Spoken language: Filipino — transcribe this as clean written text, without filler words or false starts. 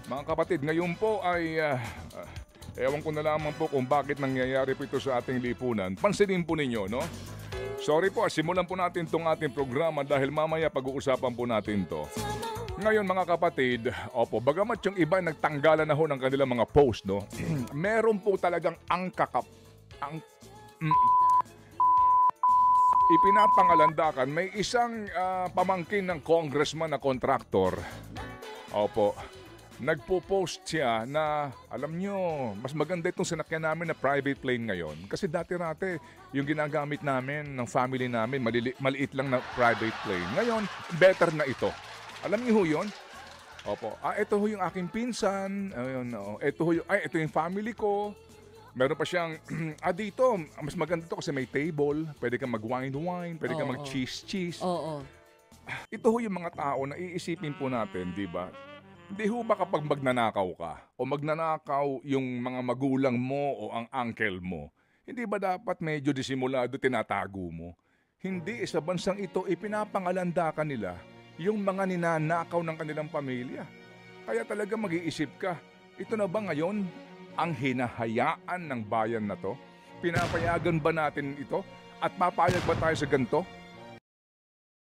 Mga kapatid, ngayon po ay ewan ko na lamang po kung bakit nangyayari po ito sa ating lipunan. Pansinin po ninyo, no? Sorry po, simulan po natin itong ating programa dahil mamaya pag-uusapan po natin to. Ngayon mga kapatid, opo, bagamat yung iba nagtanggalan na ho ng kanilang mga post, no? Meron po talagang ipinapangalandakan, may isang pamangkin ng congressman na kontraktor. Opo. Nagpo-post siya na, alam nyo, mas maganda itong sinakyan namin na private plane ngayon. Kasi dati-rate, yung ginagamit namin ng family namin, maliit lang na private plane. Ngayon, better na ito. Alam niyo ho yun? Opo. Ito ho yung aking pinsan. Ayun, ito ho yung, ito yung family ko. Meron pa siyang, dito, mas maganda to kasi may table. Pwede kang mag-wine-wine, pwede kang mag-cheese-cheese. Oo. Ito ho yung mga tao na iisipin po natin, di ba? Hindi ho ba kapag magnanakaw ka o magnanakaw yung mga magulang mo o ang uncle mo, hindi ba dapat medyo disimulado tinatago mo? Hindi, sa bansang ito ipinapangalandakan nila yung mga ninanakaw ng kanilang pamilya. Kaya talaga mag-iisip ka, ito na ba ngayon ang hinahayaan ng bayan na to? Pinapayagan ba natin ito? At papayag ba tayo sa ganito?